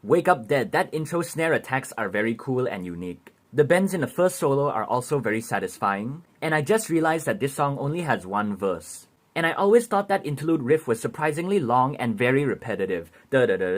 Wake Up Dead, that intro snare attacks are very cool and unique. The bends in the first solo are also very satisfying, and I just realized that this song only has one verse. And I always thought that interlude riff was surprisingly long and very repetitive. It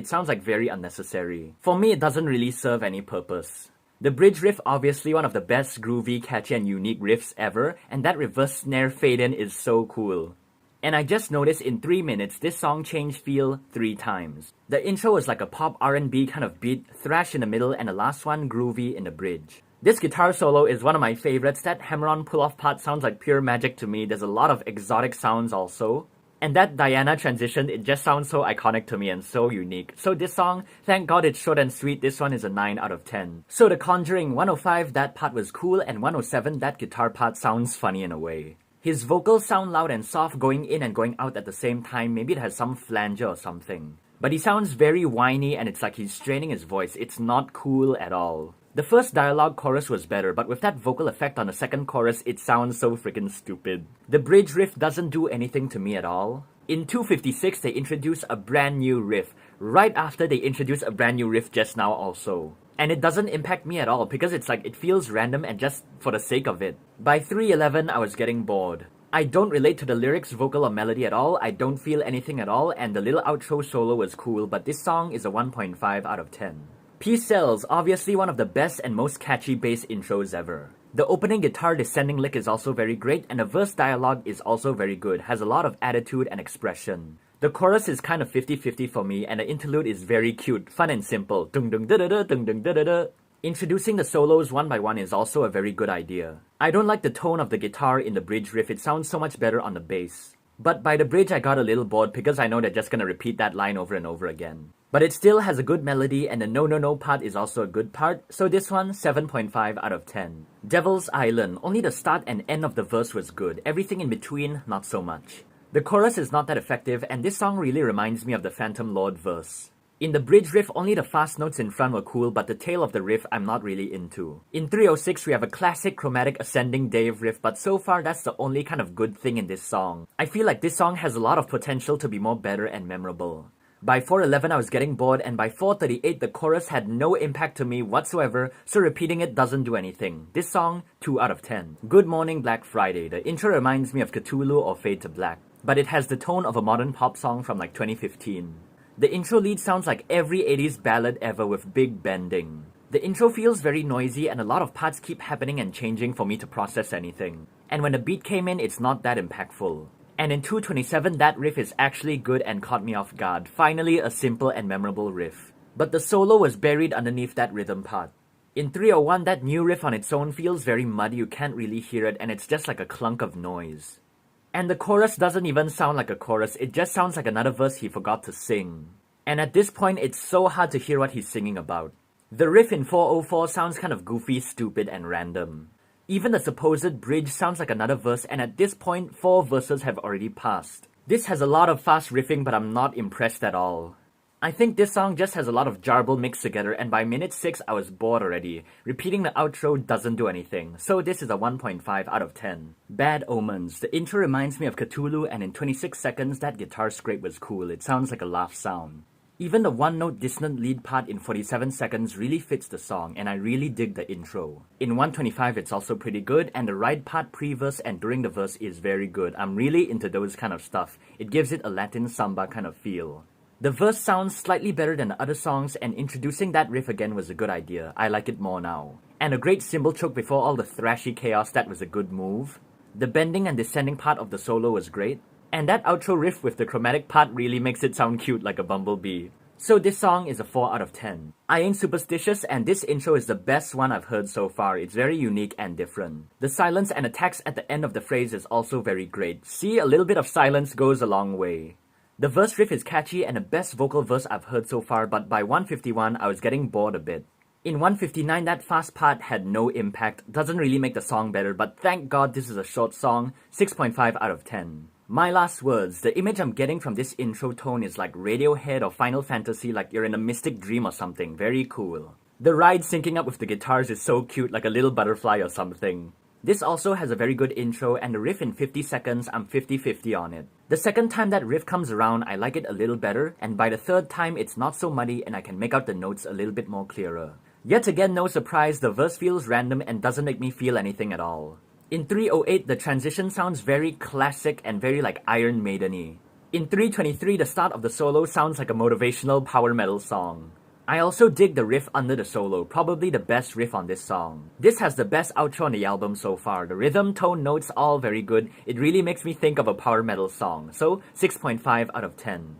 sounds like very unnecessary. For me, it doesn't really serve any purpose. The bridge riff, obviously one of the best groovy, catchy and unique riffs ever, and that reverse snare fade-in is so cool. And I just noticed in 3 minutes, this song changed feel 3 times. The intro was like a pop R&B kind of beat, thrash in the middle, and the last one groovy in the bridge. This guitar solo is one of my favorites. That hammer-on pull-off part sounds like pure magic to me. There's a lot of exotic sounds also. And that Diana transition, it just sounds so iconic to me and so unique. So this song, thank God it's short and sweet, this one is a 9 out of 10. So the Conjuring, 105, that part was cool, and 107, that guitar part sounds funny in a way. His vocals sound loud and soft going in and going out at the same time, maybe it has some flanger or something. But he sounds very whiny and it's like he's straining his voice, it's not cool at all. The first dialogue chorus was better, but with that vocal effect on the second chorus, it sounds so freaking stupid. The bridge riff doesn't do anything to me at all. In 256, they introduce a brand new riff, right after they introduced a brand new riff just now also. And it doesn't impact me at all because it's like it feels random and just for the sake of it. By 311, I was getting bored. I don't relate to the lyrics, vocal or melody at all, I don't feel anything at all, and the little outro solo was cool, but this song is a 1.5 out of 10. Peace Sells, obviously one of the best and most catchy bass intros ever. The opening guitar descending lick is also very great, and the verse dialogue is also very good, has a lot of attitude and expression. The chorus is kind of 50-50 for me, and the interlude is very cute, fun and simple. Dung dung da da da, dung dung da da da. Introducing the solos one by one is also a very good idea. I don't like the tone of the guitar in the bridge riff, it sounds so much better on the bass. But by the bridge I got a little bored because I know they're just gonna repeat that line over and over again. But it still has a good melody, and the no no no part is also a good part, so this one, 7.5 out of 10. Devil's Island, only the start and end of the verse was good, everything in between, not so much. The chorus is not that effective, and this song really reminds me of the Phantom Lord verse. In the bridge riff, only the fast notes in front were cool, but the tail of the riff I'm not really into. In 306, we have a classic chromatic ascending Dave riff, but so far that's the only kind of good thing in this song. I feel like this song has a lot of potential to be more better and memorable. By 411 I was getting bored, and by 438 the chorus had no impact to me whatsoever, so repeating it doesn't do anything. This song, 2 out of 10. Good Morning Black Friday, the intro reminds me of Cthulhu or Fade to Black, but it has the tone of a modern pop song from like 2015. The intro lead sounds like every 80s ballad ever with big bending. The intro feels very noisy and a lot of parts keep happening and changing for me to process anything. And when the beat came in, it's not that impactful. And in 227, that riff is actually good and caught me off guard. Finally, a simple and memorable riff. But the solo was buried underneath that rhythm part. In 301, that new riff on its own feels very muddy, you can't really hear it, and it's just like a clunk of noise. And the chorus doesn't even sound like a chorus, it just sounds like another verse he forgot to sing. And at this point, it's so hard to hear what he's singing about. The riff in 404 sounds kind of goofy, stupid, and random. Even the supposed bridge sounds like another verse, and at this point, 4 verses have already passed. This has a lot of fast riffing, but I'm not impressed at all. I think this song just has a lot of jarble mixed together, and by minute 6 I was bored already. Repeating the outro doesn't do anything, so this is a 1.5 out of 10. Bad Omens. The intro reminds me of Cthulhu, and in 26 seconds that guitar scrape was cool, it sounds like a laugh sound. Even the one-note dissonant lead part in 47 seconds really fits the song, and I really dig the intro. In 125 it's also pretty good, and the ride part pre-verse and during the verse is very good. I'm really into those kind of stuff. It gives it a Latin samba kind of feel. The verse sounds slightly better than the other songs, and introducing that riff again was a good idea. I like it more now. And a great cymbal choke before all the thrashy chaos, that was a good move. The bending and descending part of the solo was great. And that outro riff with the chromatic part really makes it sound cute like a bumblebee. So this song is a 4 out of 10. I Ain't Superstitious, and this intro is the best one I've heard so far. It's very unique and different. The silence and attacks at the end of the phrase is also very great. See, a little bit of silence goes a long way. The verse riff is catchy and the best vocal verse I've heard so far, but by 151 I was getting bored a bit. In 159 that fast part had no impact, doesn't really make the song better, but thank God this is a short song, 6.5 out of 10. My last words, the image I'm getting from this intro tone is like Radiohead or Final Fantasy, like you're in a mystic dream or something, very cool. The ride syncing up with the guitars is so cute, like a little butterfly or something. This also has a very good intro, and the riff in 50 seconds, I'm 50-50 on it. The second time that riff comes around, I like it a little better, and by the third time it's not so muddy and I can make out the notes a little bit more clearer. Yet again, no surprise, the verse feels random and doesn't make me feel anything at all. In 308, the transition sounds very classic and very like Iron Maiden-y. In 323, the start of the solo sounds like a motivational power metal song. I also dig the riff under the solo, probably the best riff on this song. This has the best outro on the album so far. The rhythm, tone, notes, all very good. It really makes me think of a power metal song. So, 6.5 out of 10.